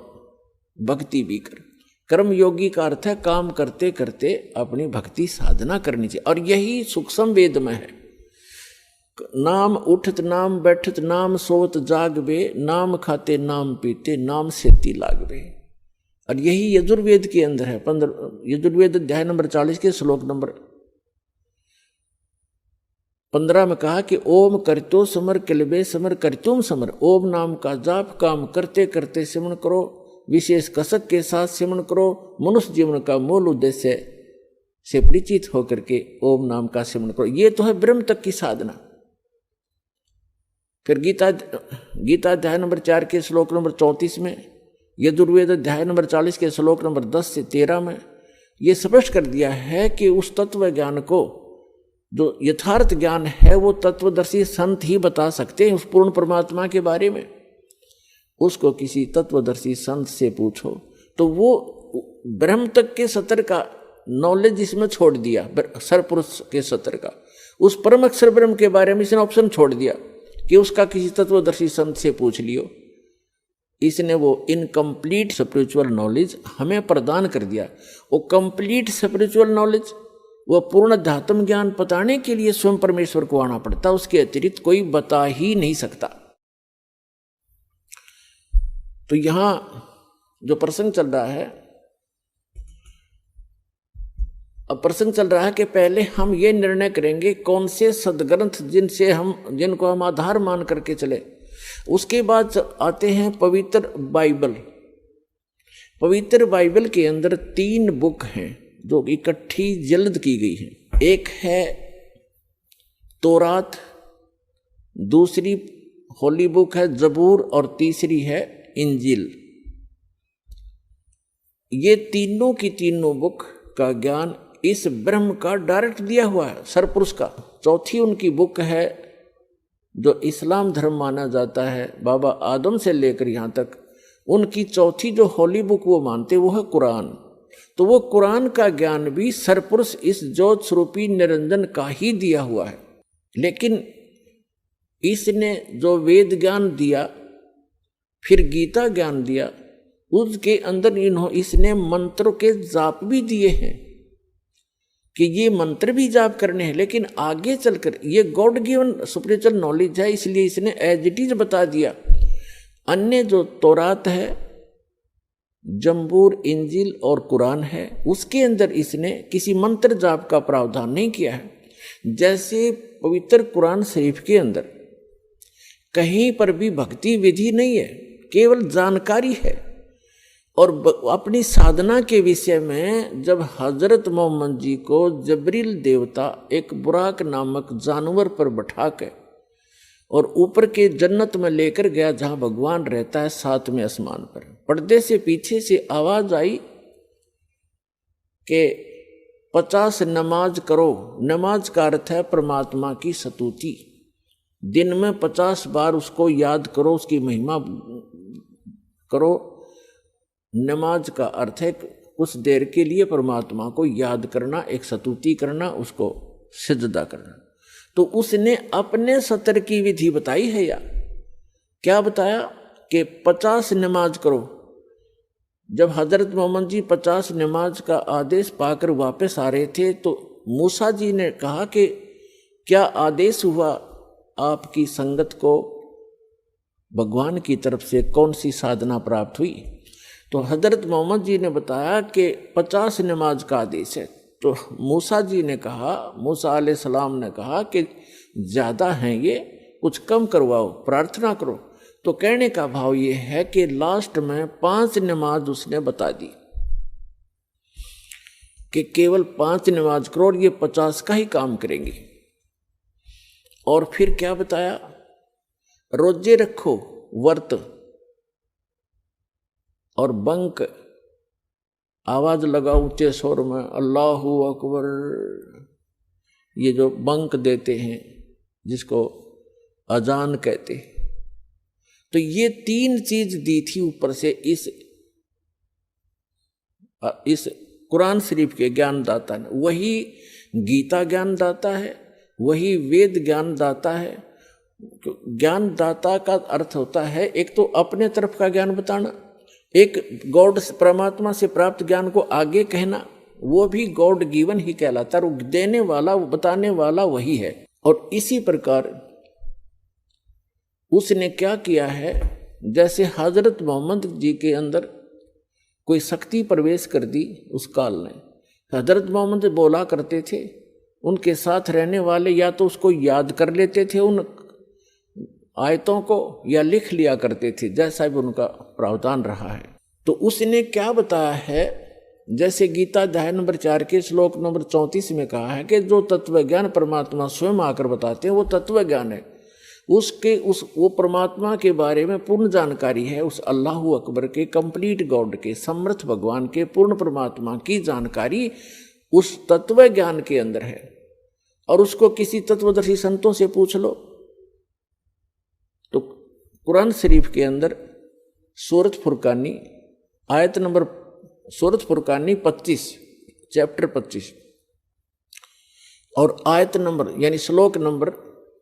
भक्ति भी कर। कर्म योगी का अर्थ है काम करते करते अपनी भक्ति साधना करनी चाहिए, और यही सूक्ष्म वेद में है। नाम उठत नाम बैठत नाम सोवत जागबे, नाम खाते नाम पीते नाम सेती लागबे। और यही यजुर्वेद के अंदर है। यजुर्वेद अध्याय नंबर 40 के श्लोक नंबर 15 में कहा कि ओम करतो समर किलबे समर करतुम समर। ओम नाम का जाप काम करते करते सिमरण करो, विशेष कसक के साथ सिमरण करो, मनुष्य जीवन का मूल उद्देश्य से परिचित होकर के ओम नाम का सिमरण करो। ये तो है ब्रह्म तक की साधना। फिर गीता अध्याय नंबर 4 के श्लोक नंबर 34 में, यजुर्वेद अध्याय नंबर 40 के श्लोक नंबर 10 से 13 में ये स्पष्ट कर दिया है कि उस तत्व ज्ञान को, जो यथार्थ ज्ञान है, वो तत्वदर्शी संत ही बता सकते हैं उस पूर्ण परमात्मा के बारे में। उसको किसी तत्वदर्शी संत से पूछो तो वो ब्रह्म तक के सत्र का नॉलेज इसमें छोड़ दिया, सरपुरुष के सत्र का। उस परम अक्षर ब्रह्म के बारे में इसने ऑप्शन छोड़ दिया कि उसका किसी तत्वदर्शी संत से पूछ लियो। इसने वो इनकम्प्लीट स्पिरिचुअल नॉलेज हमें प्रदान कर दिया। वो कंप्लीट स्पिरिचुअल नॉलेज, वो पूर्ण अध्यात्म ज्ञान बताने के लिए स्वयं परमेश्वर को आना पड़ता, उसके अतिरिक्त कोई बता ही नहीं सकता। तो यहां जो प्रसंग चल रहा है, अब प्रसंग चल रहा है कि पहले हम ये निर्णय करेंगे कौन से सदग्रंथ जिनको हम आधार मान करके चले। उसके बाद आते हैं पवित्र बाइबल। पवित्र बाइबल के अंदर 3 बुक हैं जो इकट्ठी जल्द की गई हैं। एक है तौरात, दूसरी होली बुक है जबूर और तीसरी है इंजील। ये तीनों की तीनों बुक का ज्ञान इस ब्रह्म का डायरेक्ट दिया हुआ है, सरपुरुष का। चौथी उनकी बुक है जो इस्लाम धर्म माना जाता है, बाबा आदम से लेकर यहाँ तक उनकी चौथी जो होली बुक वो मानते वो है कुरान। तो वो कुरान का ज्ञान भी सरपुरुष इस ज्योत स्वरूपी निरंजन का ही दिया हुआ है। लेकिन इसने जो वेद ज्ञान दिया, फिर गीता ज्ञान दिया, उसके अंदर इसने मंत्रों के जाप भी दिए हैं कि ये मंत्र भी जाप करने हैं। लेकिन आगे चलकर ये गॉड गिवन स्पिरिचुअल नॉलेज है, इसलिए इसने एज इट इज बता दिया। अन्य जो तौरात है, जंबूर, इंजील और कुरान है, उसके अंदर इसने किसी मंत्र जाप का प्रावधान नहीं किया है। जैसे पवित्र कुरान शरीफ के अंदर कहीं पर भी भक्ति विधि नहीं है, केवल जानकारी है। और अपनी साधना के विषय में जब हजरत मोहम्मद जी को जबरील देवता एक बुराक नामक जानवर पर बैठा के और ऊपर के जन्नत में लेकर गया जहां भगवान रहता है 7वें आसमान पर, पर्दे से पीछे से आवाज आई कि 50 नमाज करो। नमाज का अर्थ है परमात्मा की स्तुति। दिन में 50 बार उसको याद करो, उसकी महिमा करो। नमाज का अर्थ है कुछ देर के लिए परमात्मा को याद करना, एक स्तुति करना, उसको सिजदा करना। तो उसने अपने सतर की विधि बताई है या क्या बताया कि 50 नमाज करो। जब हजरत मोहम्मद जी 50 नमाज का आदेश पाकर वापस आ रहे थे तो मूसा जी ने कहा कि क्या आदेश हुआ आपकी संगत को, भगवान की तरफ से कौन सी साधना प्राप्त हुई। तो हजरत मोहम्मद जी ने बताया कि 50 नमाज का आदेश है। तो मूसा जी ने कहा, मूसा अलैहिस्सलाम ने कहा कि ज़्यादा हैं ये, कुछ कम करवाओ, प्रार्थना करो। तो कहने का भाव ये है कि लास्ट में 5 नमाज उसने बता दी कि केवल 5 नमाज करो और ये 50 का ही काम करेंगे। और फिर क्या बताया, रोजे रखो, व्रत और बंक, आवाज लगा ऊंचे शोर में अल्लाहू अकबर, ये जो बंक देते हैं जिसको अजान कहते हैं। तो ये 3 चीज दी थी ऊपर से इस कुरान शरीफ के ज्ञानदाता ने। वही गीता ज्ञानदाता है, वही वेद ज्ञानदाता है। ज्ञानदाता का अर्थ होता है एक तो अपने तरफ का ज्ञान बताना, एक गॉड परमात्मा से प्राप्त ज्ञान को आगे कहना, वो भी गॉड गिवन ही कहलाता है। देने वाला, बताने वाला वही है। और इसी प्रकार उसने क्या किया है, जैसे हजरत मोहम्मद जी के अंदर कोई शक्ति प्रवेश कर दी उस काल ने। हजरत मोहम्मद बोला करते थे, उनके साथ रहने वाले या तो उसको याद कर लेते थे उन आयतों को, या लिख लिया करते थे, जैसा भी उनका प्रावधान रहा है। तो उसने क्या बताया है, जैसे गीता अध्याय नंबर 4 के श्लोक नंबर 34 में कहा है कि जो तत्व ज्ञान परमात्मा स्वयं आकर बताते हैं वो तत्व ज्ञान है। वो परमात्मा के बारे में पूर्ण जानकारी है, उस अल्लाहू अकबर के, कंप्लीट गॉड के, समर्थ भगवान के, पूर्ण परमात्मा की जानकारी उस तत्व ज्ञान के अंदर है। और उसको किसी तत्वदर्शी संतों से पूछ लो। तो कुरान शरीफ के अंदर सूरत फुरकानी आयत नंबर, सूरत फुरकानी 25 चैप्टर 25 और आयत नंबर यानी श्लोक नंबर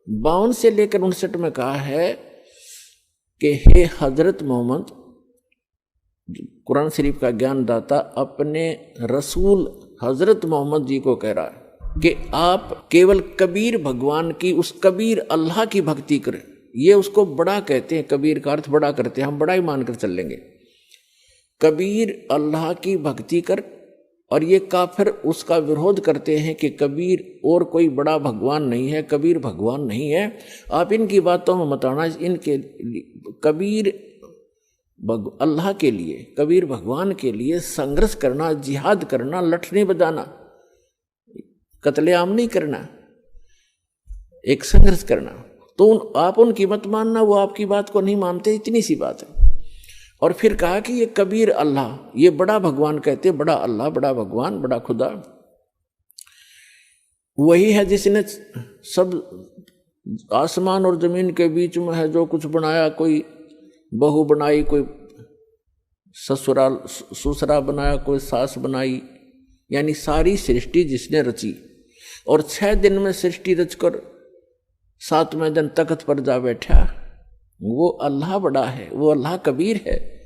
52 से लेकर 59 में कहा है कि हे हजरत मोहम्मद, कुरान शरीफ का ज्ञानदाता अपने रसूल हजरत मोहम्मद जी को कह रहा है कि आप केवल कबीर भगवान की, उस कबीर अल्लाह की भक्ति करें। ये उसको बड़ा कहते हैं, कबीर का अर्थ बड़ा करते हैं, हम बड़ा ही मानकर चल लेंगे। कबीर अल्लाह की भक्ति कर। और ये काफिर उसका विरोध करते हैं कि कबीर और कोई बड़ा भगवान नहीं है, कबीर भगवान नहीं है। आप इनकी बातों में मत आना। इनके कबीर अल्लाह के लिए, कबीर भगवान के लिए संघर्ष करना, जिहाद करना, लठ नहीं बजाना, कत्लेआम नहीं करना। एक संघर्ष करना। तो आप उनकी मत मानना, वो आपकी बात को नहीं मानते, इतनी सी बात है। और फिर कहा कि ये कबीर अल्लाह, ये बड़ा भगवान कहते, बड़ा अल्लाह, बड़ा भगवान, बड़ा खुदा वही है जिसने सब आसमान और जमीन के बीच में है जो कुछ बनाया। कोई बहू बनाई, कोई ससुरा बनाया, कोई सास बनाई, यानी सारी सृष्टि जिसने रची। और 6 दिन में सृष्टि रचकर 7वें दिन तख्त पर जा बैठा, वो अल्लाह बड़ा है, वो अल्लाह कबीर है।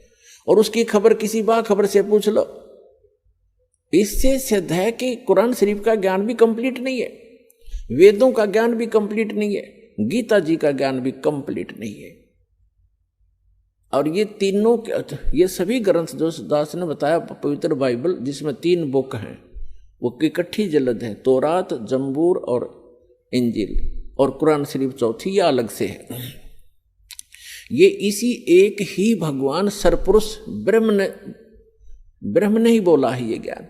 और उसकी खबर किसी बाखबर से पूछ लो। इससे सिद्ध है कि कुरान शरीफ का ज्ञान भी कंप्लीट नहीं है, वेदों का ज्ञान भी कंप्लीट नहीं है, गीता जी का ज्ञान भी कंप्लीट नहीं है। और ये तीनों, ये सभी ग्रंथ जो दास ने बताया, पवित्र बाइबल जिसमें 3 बुक हैं, वो इकट्ठी जल्द है, तौरात, जंबूर और इंजील, और कुरान शरीफ चौथी या अलग से है। ये इसी एक ही भगवान सरपुरुष ब्रह्म ने ही बोला है ये ज्ञान।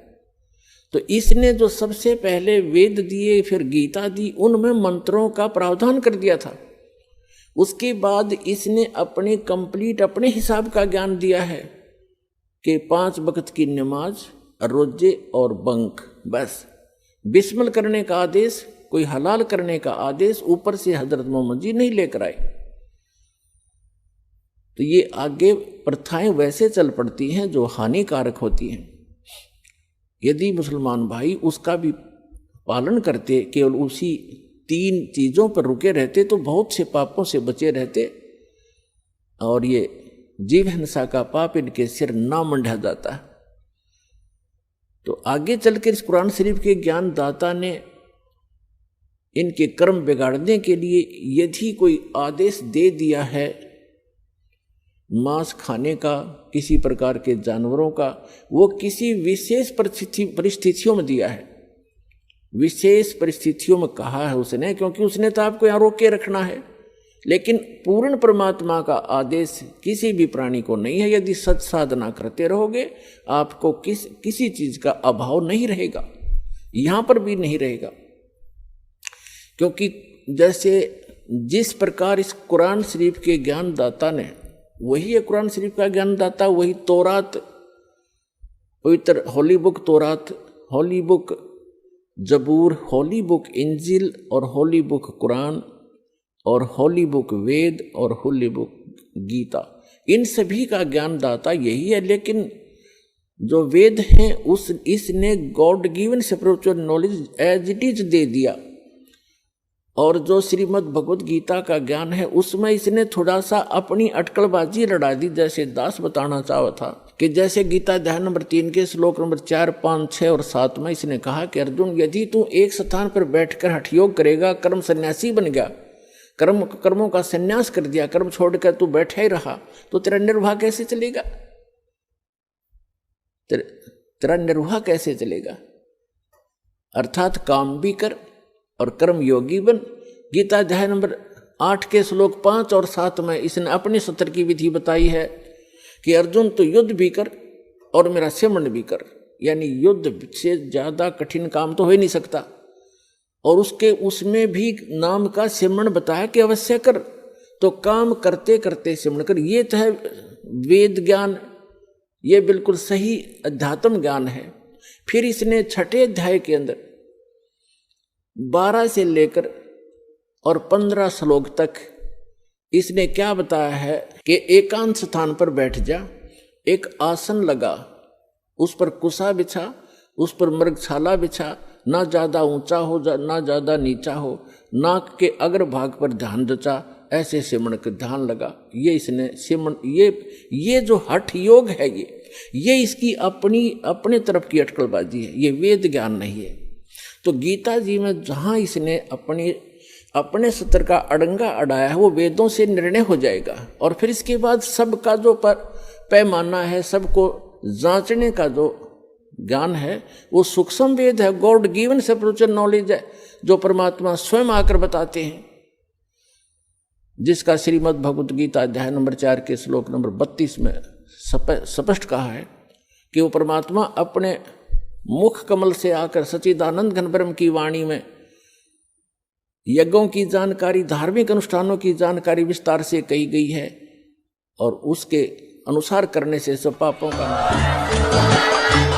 तो इसने जो सबसे पहले वेद दिए, फिर गीता दी, उनमें मंत्रों का प्रावधान कर दिया था। उसके बाद इसने अपने कंप्लीट अपने हिसाब का ज्ञान दिया है कि 5 वक्त की नमाज, रोजे और बंक, बस बिस्मिल करने का आदेश, कोई हलाल करने का आदेश ऊपर से हजरत मोहम्मद जी नहीं लेकर आए। तो ये आगे प्रथाएं वैसे चल पड़ती हैं जो हानिकारक होती हैं। यदि मुसलमान भाई उसका भी पालन करते, केवल उसी 3 चीज़ों पर रुके रहते, तो बहुत से पापों से बचे रहते और ये जीव हिंसा का पाप इनके सिर ना मंडा जाता। तो आगे चलकर इस कुरान शरीफ के ज्ञान दाता ने इनके कर्म बिगाड़ने के लिए यदि कोई आदेश दे दिया है मांस खाने का, किसी प्रकार के जानवरों का, वो किसी विशेष परिस्थितियों में दिया है, विशेष परिस्थितियों में कहा है उसने, क्योंकि उसने तो आपको यहाँ रोक के रखना है। लेकिन पूर्ण परमात्मा का आदेश किसी भी प्राणी को नहीं है। यदि सच साधना करते रहोगे आपको किसी चीज का अभाव नहीं रहेगा, यहां पर भी नहीं रहेगा। क्योंकि जैसे जिस प्रकार इस कुरान शरीफ के ज्ञानदाता ने, वही है कुरान शरीफ का ज्ञानदाता, वही तौरात, पवित्र होली बुक तौरात, होली बुक जबूर, होली बुक इंजिल और होली बुक कुरान और होली बुक वेद और होली बुक गीता, इन सभी का ज्ञानदाता यही है। लेकिन जो वेद हैं इसने God given spiritual knowledge as it is दे दिया, और जो श्रीमद् भगवत गीता का ज्ञान है उसमें इसने थोड़ा सा अपनी अटकलबाजी लड़ा दी। जैसे दास बताना चाहा था कि जैसे गीता अध्याय नंबर 3 के श्लोक नंबर 4, 5, 6 और 7 में इसने कहा कि अर्जुन, यदि तू एक स्थान पर बैठकर हठ योग करेगा, कर्म सन्यासी बन गया, कर्मों का संन्यास कर दिया, कर्म छोड़कर तू बैठा ही रहा, तो तेरा निर्वाह कैसे चलेगा? तेरा निर्वाह कैसे चलेगा? अर्थात काम भी कर और कर्म योगी बन। गीता अध्याय नंबर 8 के श्लोक 5 और 7 में इसने अपने सत्र की विधि बताई है कि अर्जुन तो युद्ध भी कर और मेरा सिमरण भी कर, यानी युद्ध से ज्यादा कठिन काम तो हो ही नहीं सकता। और उसमें भी नाम का सिमरण बताया कि अवश्य कर, तो काम करते करते सिमरण कर। ये तो है वेद ज्ञान, ये बिल्कुल सही अध्यात्म ज्ञान है। फिर इसने 6ठे अध्याय के अंदर 12 से लेकर और 15 श्लोक तक इसने क्या बताया है कि एकांत स्थान पर बैठ जा, एक आसन लगा, उस पर कुसा बिछा, उस पर मृगछाला बिछा, ना ज्यादा ऊंचा हो ना ज्यादा नीचा हो, नाक के अग्रभाग पर ध्यान रचा, ऐसे सिमरण के ध्यान लगा। ये इसने सिमरण, ये जो हठ योग है, ये इसकी अपने तरफ की अटकलबाजी है, ये वेद ज्ञान नहीं है। तो गीता जी में जहां इसने अपने सत्र का अड़ंगा अड़ाया है वो वेदों से निर्णय हो जाएगा। और फिर इसके बाद सबका जो पैमाना है, सबको जांचने का जो ज्ञान है वो सूक्ष्म वेद है, गॉड गिवन स्पिरिचुअल नॉलेज है, जो परमात्मा स्वयं आकर बताते हैं, जिसका श्रीमद् भगवत गीता अध्याय नंबर 4 के श्लोक नंबर 32 में स्पष्ट कहा है कि वो परमात्मा अपने मुख कमल से आकर सच्चिदानंद घन ब्रह्म की वाणी में यज्ञों की जानकारी, धार्मिक अनुष्ठानों की जानकारी विस्तार से कही गई है और उसके अनुसार करने से सब पापों का